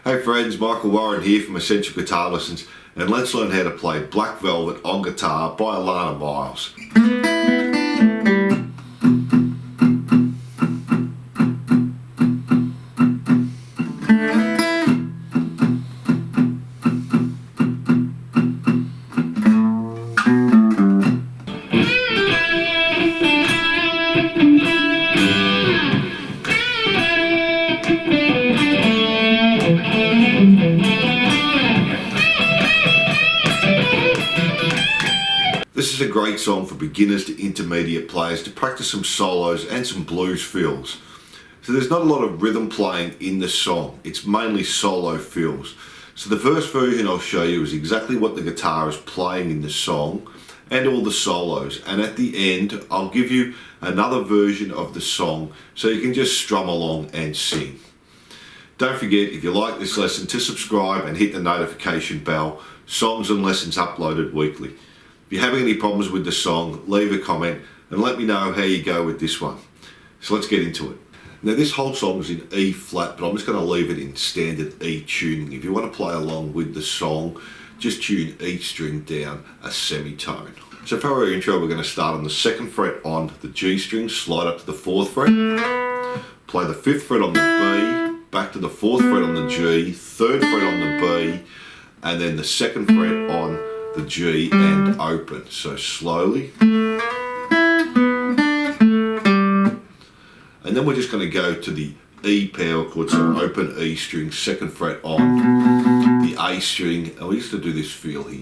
Hey friends, Michael Warren here from Essential Guitar Lessons, and let's learn how to play Black Velvet on guitar by Alannah Myles. This is a great song for beginners to intermediate players to practice some solos and some blues fills. So there's not a lot of rhythm playing in the song, it's mainly solo fills. So the first version I'll show you is exactly what the guitar is playing in the song and all the solos, and at the end I'll give you another version of the song so you can just strum along and sing. Don't forget, if you like this lesson, to subscribe and hit the notification bell. Songs and lessons uploaded weekly. If you're having any problems with the song, leave a comment and let me know how you go with this one. So let's get into it. Now this whole song is in E flat, but I'm just going to leave it in standard E tuning. If you want to play along with the song, just tune each string down a semitone. So for our intro, we're going to start on the 2nd fret on the G string, slide up to the 4th fret, play the 5th fret on the B, back to the 4th fret on the G, 3rd fret on the B, and then the 2nd fret on the G and open. So slowly. And then we're just going to go to the E power chord, so open E string, 2nd fret on the A string, and we're just going to do this feel here.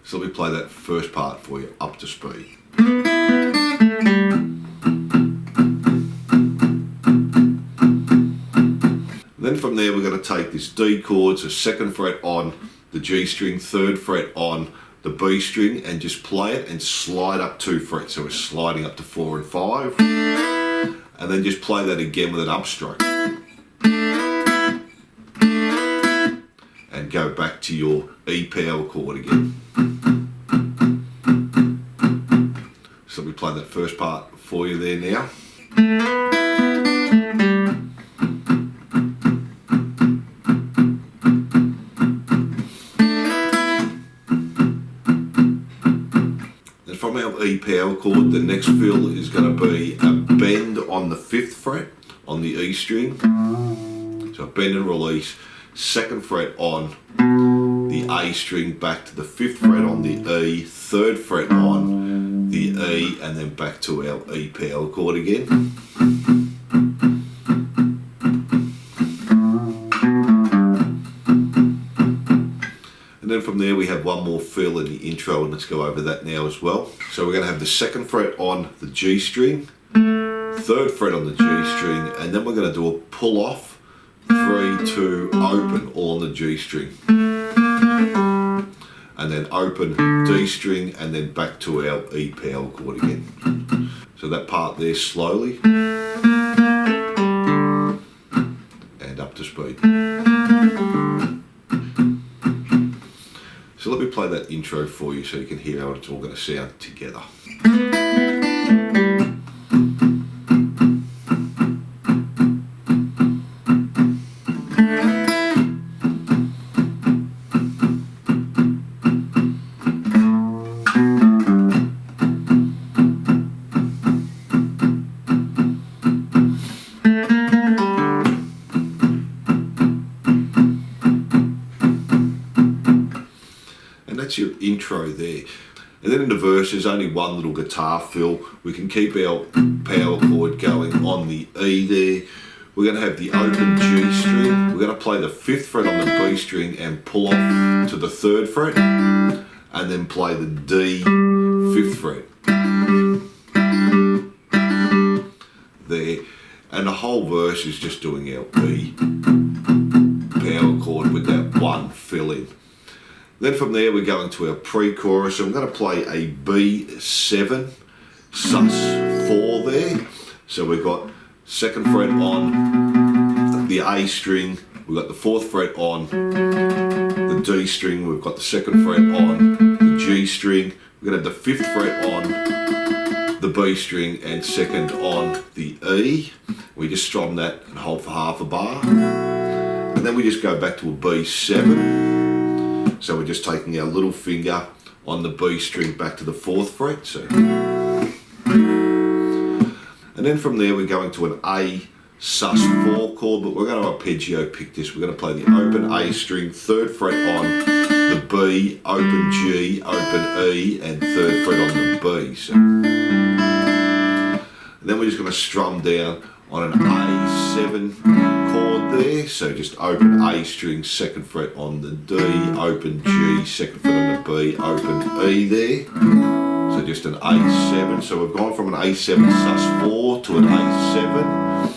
So let me play that first part for you up to speed. Then from there we're going to take this D chord, so 2nd fret on the G string, 3rd fret on the B string, and just play it and slide up 2 frets. So we're sliding up to 4 and 5, and then just play that again with an upstroke. And go back to your E power chord again. So we play that first part for you there now. From our E power chord, the next fill is going to be a bend on the 5th fret on the E string. So bend and release, 2nd fret on the A string, back to the 5th fret on the E, 3rd fret on the E, and then back to our E power chord again. And then from there we have one more fill in the intro, and let's go over that now as well. So we're going to have the 2nd fret on the G string, 3rd fret on the G string, and then we're going to do a pull off, 3, 2, open, all on the G string. And then open D string, and then back to our E power chord again. So that part there slowly. And up to speed. So let me play that intro for you so you can hear how it's all going to sound together. That's your intro there. And then in the verse there's only one little guitar fill. We can keep our power chord going on the E there. We're going to have the open G string. We're going to play the 5th fret on the B string and pull off to the 3rd fret, and then play the D 5th fret there. And the whole verse is just doing our E power chord with that one fill in. Then from there we're going to our pre-chorus. So I'm going to play a B7 sus4 there. So we've got 2nd fret on the A string, we've got the 4th fret on the D string, we've got the 2nd fret on the G string, we're going to have the 5th fret on the B string and 2nd on the E. We just strum that and hold for half a bar. And then we just go back to a B7. So we're just taking our little finger on the B string back to the 4th fret. So. And then from there we're going to an A sus4 chord, but we're going to arpeggio pick this. We're going to play the open A string, 3rd fret on the B, open G, open E, and 3rd fret on the B. So. And then we're just going to strum down on an A7 chord there. So just open A string, 2nd fret on the D, open G, 2nd fret on the B, open E there. So just an A7. So we've gone from an A7 sus4 to an A7.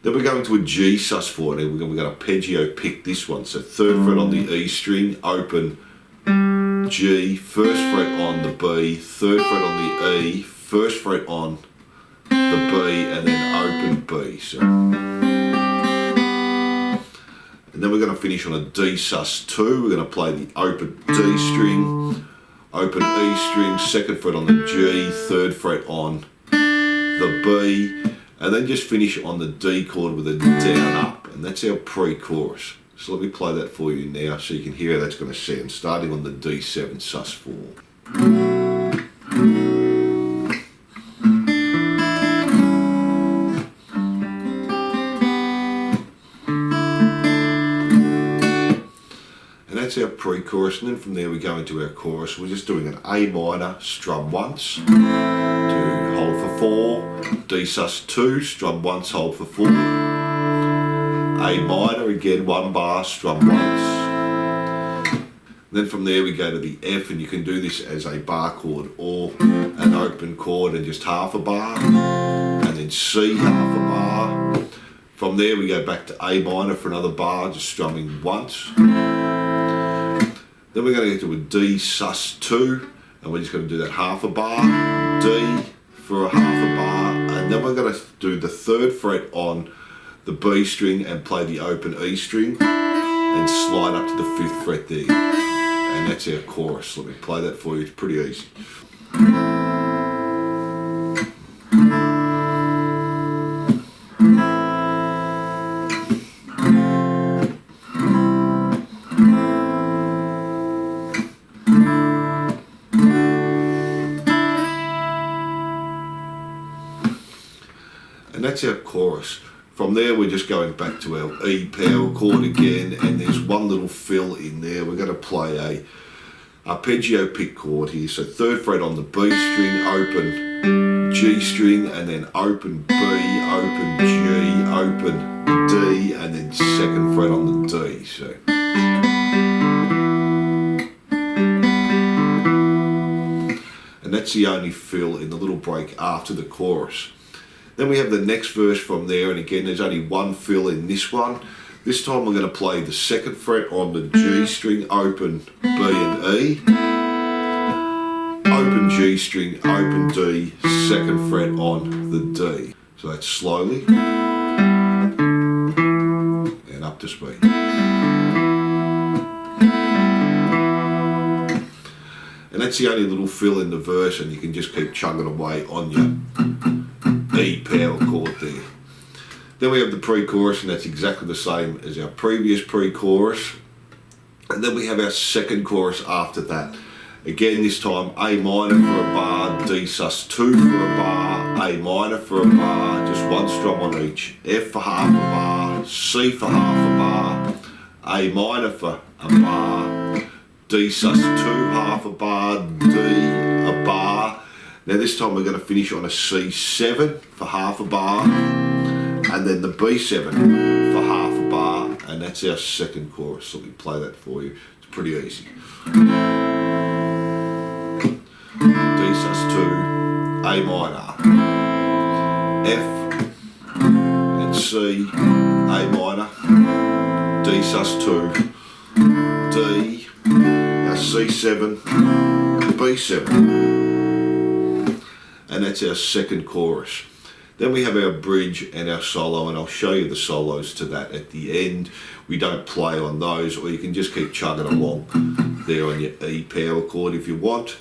Then we're going to a G sus4. And we're going to arpeggio pick this one. So 3rd fret on the E string, open G, 1st fret on the B, 3rd fret on the E, 1st fret on the B, and then open B. So. And then we're going to finish on a D sus2. We're going to play the open D string, open E string, 2nd fret on the G, 3rd fret on the B, and then just finish on the D chord with a down up, and that's our pre-chorus. So let me play that for you now so you can hear how that's going to sound, starting on the D7 sus4. That's our pre-chorus, and then from there we go into our chorus. We're just doing an A minor, strum once, do hold for 4, D sus2, strum once, hold for 4, A minor again, 1 bar, strum once. And then from there we go to the F, and you can do this as a bar chord or an open chord and just half a bar, and then C, half a bar. From there we go back to A minor for another bar, just strumming once. Then we're going to get to a D sus2, and we're just going to do that half a bar, D for a half a bar, and then we're going to do the 3rd fret on the B string and play the open E string and slide up to the 5th fret there. And that's our chorus. Let me play that for you, it's pretty easy. And that's our chorus. From there we're just going back to our E power chord again, and there's one little fill in there. We're going to play a arpeggio pick chord here. So 3rd fret on the B string, open G string, and then open B, open G, open D, and then 2nd fret on the D. So. And that's the only fill in the little break after the chorus. Then we have the next verse from there, and again there's only one fill in this one. This time we're going to play the 2nd fret on the G string, open B and E, open G string, open D, 2nd fret on the D. So that's slowly and up to speed. And that's the only little fill in the verse, and you can just keep chugging away on your E power chord there. Then we have the pre-chorus, and that's exactly the same as our previous pre-chorus. And then we have our second chorus after that. Again, this time A minor for a bar, D sus2 for a bar, A minor for a bar, just one strum on each, F for half a bar, C for half a bar, A minor for a bar, D sus2 half a bar, D a bar. Now this time we're going to finish on a C7 for half a bar, and then the B7 for half a bar, and that's our second chorus. So let me play that for you. It's pretty easy. D sus2, A minor, F and C, A minor, D sus2, D, our C7, B7, and that's our second chorus. Then we have our bridge and our solo, and I'll show you the solos to that at the end. We don't play on those, or you can just keep chugging along there on your E power chord if you want.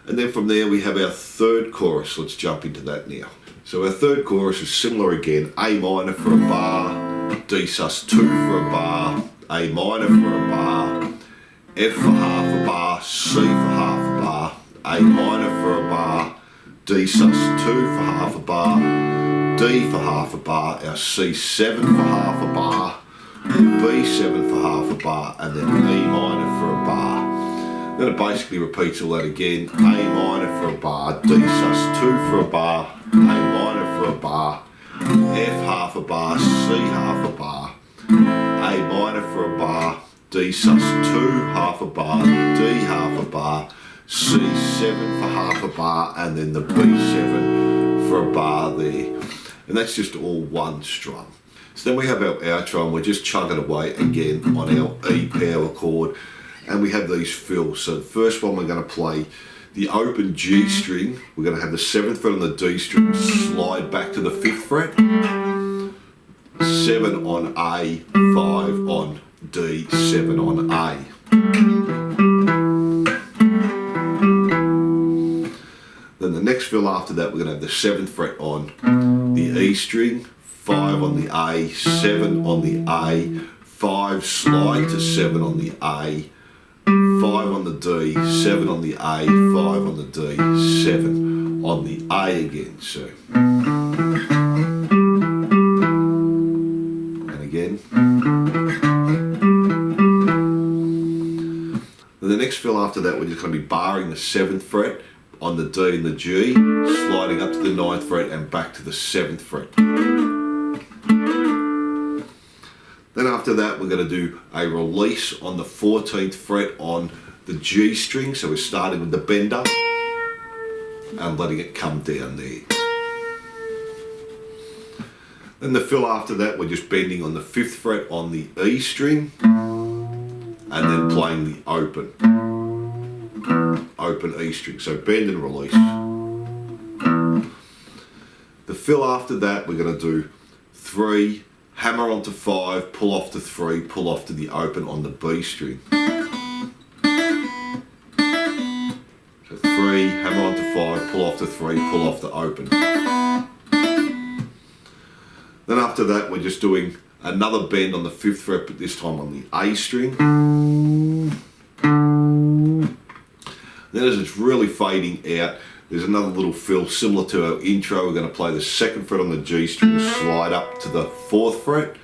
And then from there we have our third chorus. Let's jump into that now. So our third chorus is similar again. A minor for a bar, D sus2 for a bar, A minor for a bar, F for half a bar, C for half a bar, A minor for a bar, D sus2 for half a bar, D for half a bar, our C7 for half a bar, B7 for half a bar, and then E minor for a bar. Then it basically repeats all that again. A minor for a bar, D sus2 for a bar, A minor for a bar, F half a bar, C half a bar, A minor for a bar, D sus2 half a bar, D half a bar, C7 for half a bar, and then the B7 for a bar there. And that's just all one strum. So then we have our outro, and we're just chugging away again on our E power chord, and we have these fills. So the first one, we're going to play the open G string. We're going to have the 7th fret on the D string slide back to the 5th fret, 7 on A, 5 on D, 7 on A. Then the next fill after that, we're going to have the 7th fret on the E string, 5 on the A, 7 on the A, 5 slide to 7 on the A, 5 on the D, 7 on the A, 5 on the D, 7 on the A again. So, and again. Then the next fill after that, we're just going to be barring the 7th fret on the D and the G, sliding up to the 9th fret and back to the 7th fret. Then after that, we're going to do a release on the 14th fret on the G string. So we're starting with the bender and letting it come down there. Then the fill after that, we're just bending on the 5th fret on the E string and then playing the open E string. So bend and release. The fill after that, we're going to do 3, hammer onto 5, pull off to 3, pull off to the open on the B string. So 3, hammer onto 5, pull off to 3, pull off to open. Then after that, we're just doing another bend on the 5th fret, but this time on the A string. Then as it's really fading out, there's another little fill similar to our intro. We're going to play the 2nd fret on the G string, slide up to the 4th fret,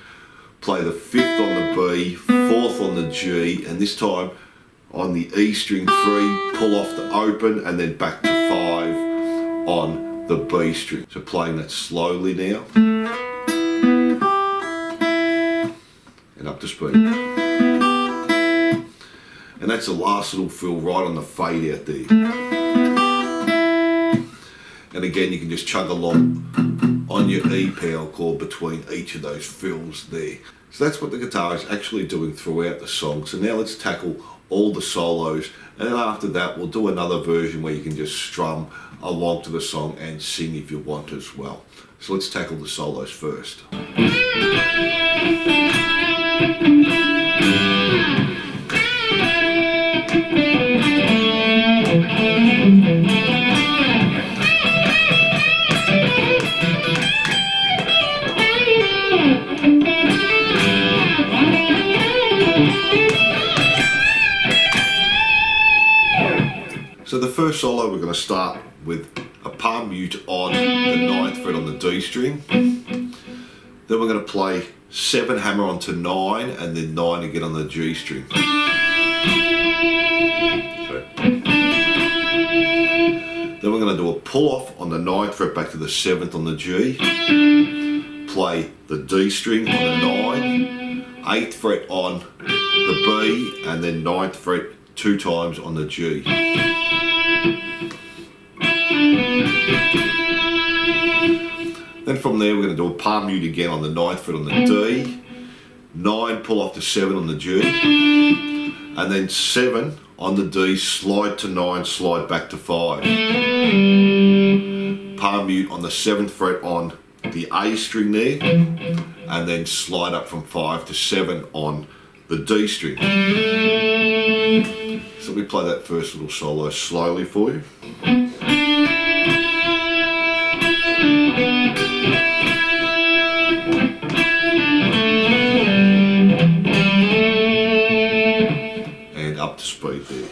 play the 5th on the B, 4th on the G, and this time on the E string 3, pull off to open, and then back to 5 on the B string. So playing that slowly now, and up to speed. And that's the last little fill right on the fade out there. And again, you can just chug along on your E power chord between each of those fills there. So that's what the guitar is actually doing throughout the song. So now let's tackle all the solos, and then after that we'll do another version where you can just strum along to the song and sing if you want as well. So let's tackle the solos first. So the first solo, we're going to start with a palm mute on the 9th fret on the D string. Then we're going to play 7, hammer onto 9, and then 9 again on the G string. Then we're going to do a pull off on the 9th fret back to the 7th on the G. Play the D string on the 9, 8th fret on the B, and then 9th fret 2 times on the G. Then from there, we're going to do a palm mute again on the 9th fret on the D, 9, pull off to 7 on the G, and then 7 on the D, slide to 9, slide back to 5. Palm mute on the 7th fret on the A string there, and then slide up from 5 to 7 on the D string. So let me play that first little solo slowly for you. And up to speed there.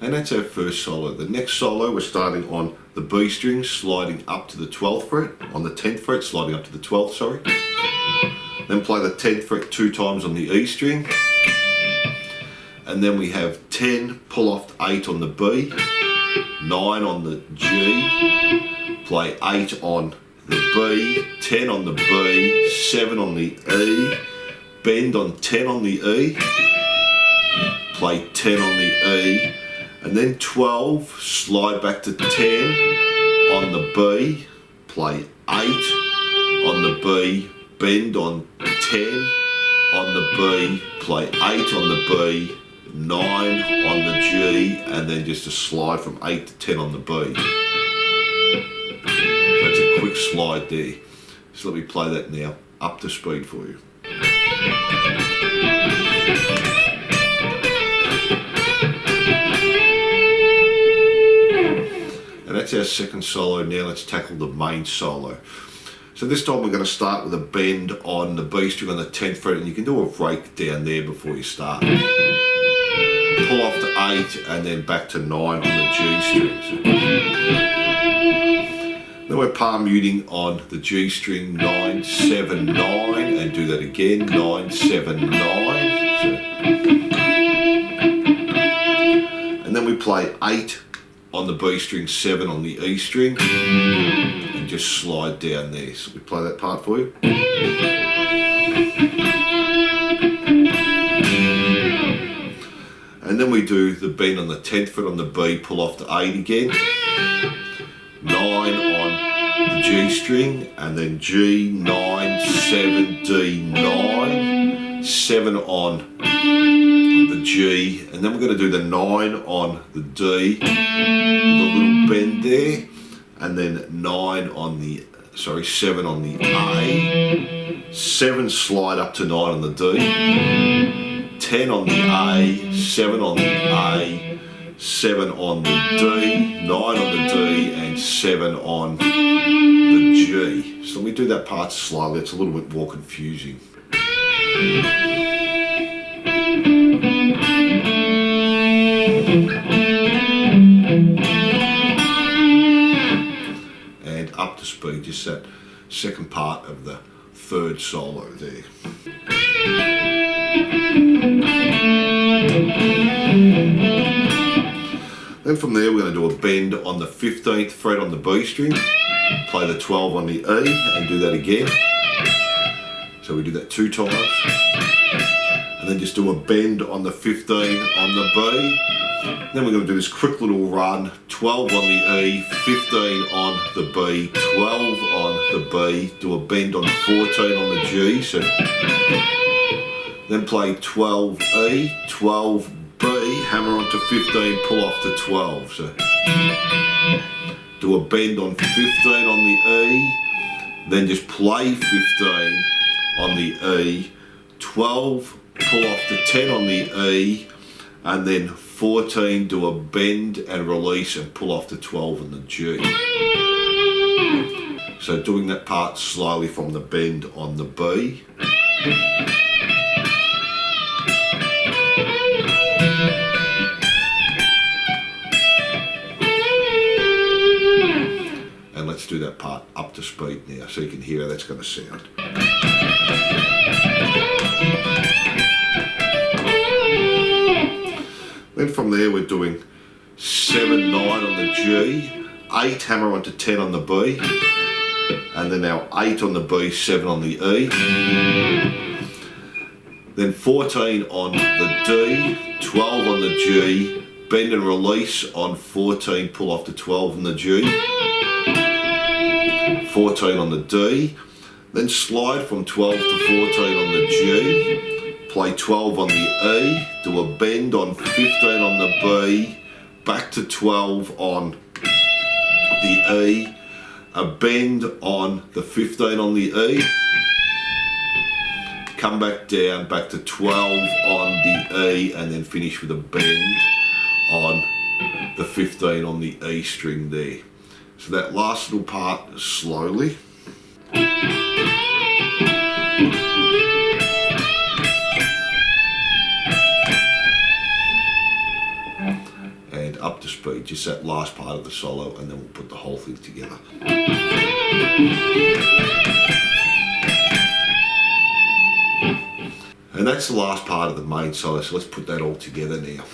And that's our first solo. The next solo, we're starting on the B string, sliding up to the 12th fret, on the 10th fret, sliding up to the 12th, sorry. Then play the 10th fret 2 times on the E string. And then we have 10, pull off 8 on the B, 9 on the G, play 8 on the B, 10 on the B, 7 on the E, bend on 10 on the E, play 10 on the E, and then 12, slide back to 10 on the B, play 8 on the B, bend on 10 on the B, play 8 on the B, 9 on the G, and then just a slide from 8 to 10 on the B. So that's a quick slide there. So let me play that now, up to speed for you. And that's our second solo. Now let's tackle the main solo. So this time we're going to start with a bend on the B string on the 10th fret, and you can do a break down there before you start. Pull off to 8 and then back to 9 on the G strings. Then we're palm muting on the G string 9, 7, 9, and do that again, 9, 7, 9. And then we play 8 on the B string, 7 on the E string, and just slide down there. So we play that part for you. And then we do the bend on the 10th fret on the B, pull off to 8 again, 9 on the G string, and then G, 9, 7, D, 9, 7 on the G, and then we're going to do the 9 on the D with a little bend there, and then 9 on the, 7 on the A, 7 slide up to 9 on the D, 10 on the A, 7 on the A, 7 on the D, 9 on the D, and 7 on the G. So we do that part slowly, it's a little bit more confusing. And up to speed, just that second part of the third solo there. Then from there we're going to do a bend on the 15th fret on the B string, play the 12 on the E, and do that again. So we do that 2 times, and then just do a bend on the 15 on the B. Then we're going to do this quick little run, 12 on the E, 15 on the B, 12 on the B, do a bend on 14 on the G, so then play 12 E, 12 B, hammer onto 15, pull off to 12, so do a bend on 15 on the E, then just play 15 on the E, 12, pull off to 10 on the E, and then 14, do a bend and release and pull off to 12 on the G. So doing that part slowly from the bend on the B. And let's do that part up to speed now so you can hear how that's going to sound. Then from there we're doing 7, 9 on the G, 8 hammer onto 10 on the B, and then now 8 on the B, 7 on the E, then 14 on the D, 12 on the G, bend and release on 14, pull off to 12 on the G, 14 on the D, then slide from 12 to 14 on the G, play 12 on the E, do a bend on 15 on the B, back to 12 on the E, a bend on the 15 on the E, come back down, back to 12 on the E, and then finish with a bend on the 15 on the E string there. So that last little part slowly. And up to speed, just that last part of the solo, and then we'll put the whole thing together. And that's the last part of the main solo, so let's put that all together now.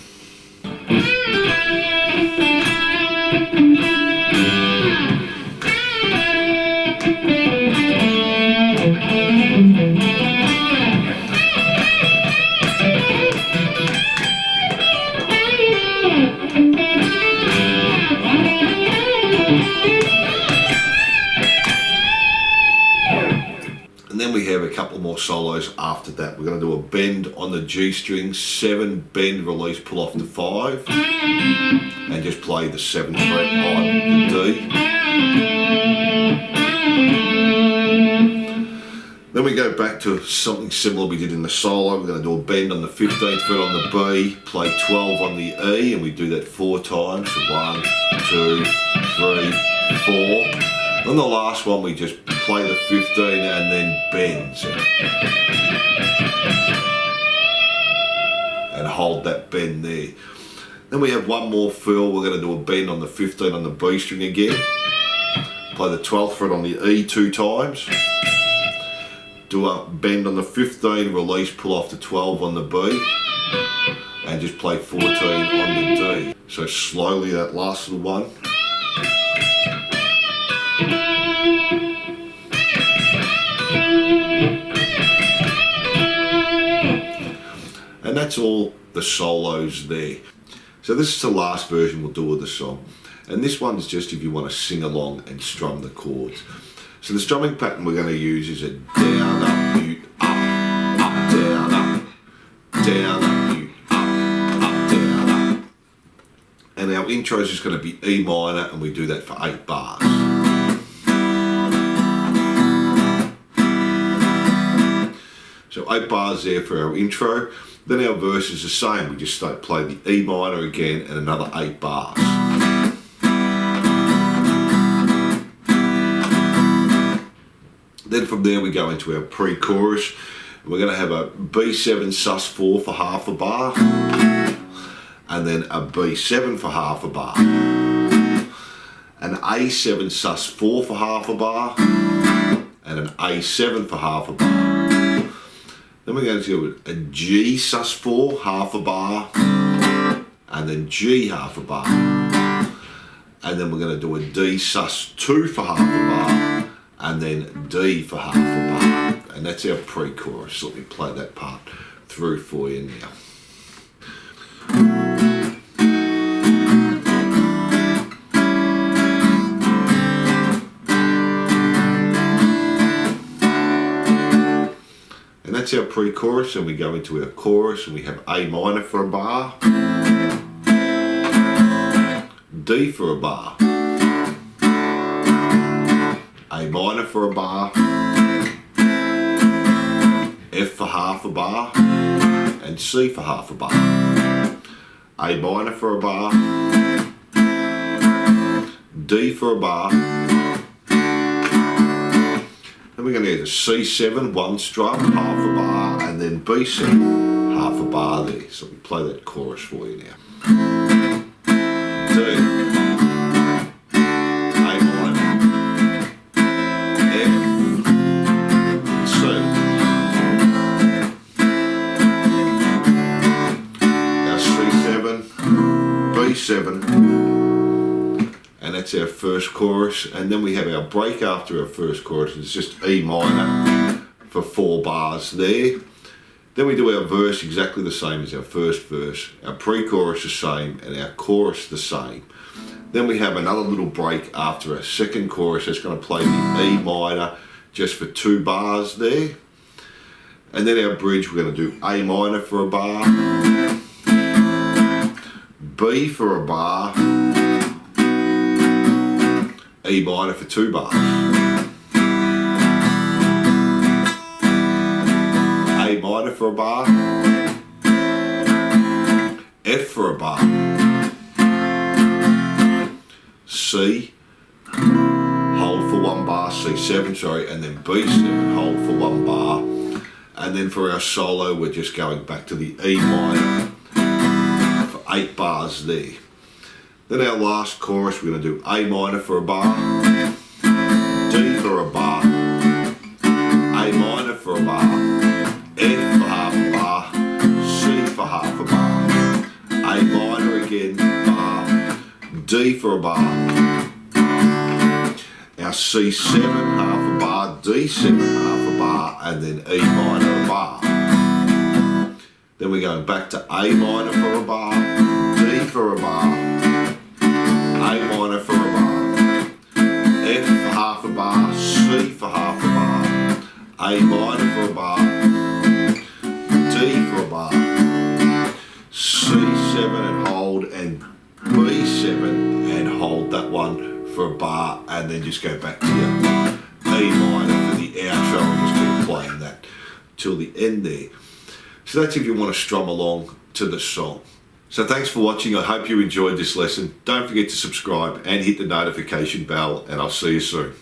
And then we have a couple more solos after that. We're going to do a bend on the G string, 7, bend, release, pull off to 5, and just play the 7th fret on the D. Then we go back to something similar we did in the solo. We're going to do a bend on the 15th fret on the B, play 12 on the E, and we do that 4 times. So 1, 2, 3, 4. On the last one we just play the 15 and then bends and hold that bend there. Then we have one more fill. We're going to do a bend on the 15 on the B string again, play the 12th fret on the E 2 times, do a bend on the 15, release, pull off to 12 on the B, and just play 14 on the D. So slowly that last little one. And that's all the solos there. So this is the last version we'll do of the song. And this one's just if you want to sing along and strum the chords. So the strumming pattern we're going to use is a down, up, mute, up, down, up, down, up, mute, up, down, up. And our intro is just going to be E minor, and we do that for 8 bars. So 8 bars there for our intro. Then our verse is the same. We just play the E minor again and another 8 bars. Then from there we go into our pre-chorus. We're going to have a B7 sus4 for half a bar, and then a B7 for half a bar, an A7 sus4 for half a bar, and an A7 for half a bar. Then we're going to do a G sus4 half a bar, and then G half a bar, and then we're going to do a D sus2 for half a bar, and then D for half a bar. And that's our pre-chorus. Let me play that part through for you now. And that's our pre-chorus, and we go into our chorus, and we have A minor for a bar, D for a bar, A minor for a bar, F for half a bar, and C for half a bar. A minor for a bar, D for a bar, then we're going to get a C7, 1 strum, half a bar, and then B7, half a bar there. So we play that chorus for you now. D, A minor, F, C. Our C7, B7, and that's our first chorus. And then we have our break after our first chorus. It's just E minor for 4 bars there. Then we do our verse exactly the same as our first verse, our pre-chorus the same, and our chorus the same. Then we have another little break after our second chorus. That's going to play the E minor just for 2 bars there. And then our bridge, we're going to do A minor for a bar, B for a bar, E minor for 2 bars, A minor for a bar, F for a bar, C, hold for 1 bar, C7, sorry, and then B7, hold for 1 bar. And then for our solo, we're just going back to the E minor for 8 bars there. Then our last chorus, we're going to do A minor for a bar, D for a bar, A minor for a bar, F for half a bar, C for half a bar, A minor again, bar, D for a bar, our C7 half a bar, D7 half a bar, and then E minor a bar. Then we're going back to A minor for a bar, D for a bar, A minor for a bar, F for half a bar, C for half a bar, A minor for a bar, D for a bar, C7 and hold, and B7 and hold that one for a bar, and then just go back to your E minor for the outro and just keep playing that till the end there. So that's if you want to strum along to the song. So thanks for watching. I hope you enjoyed this lesson. Don't forget to subscribe and hit the notification bell, and I'll see you soon.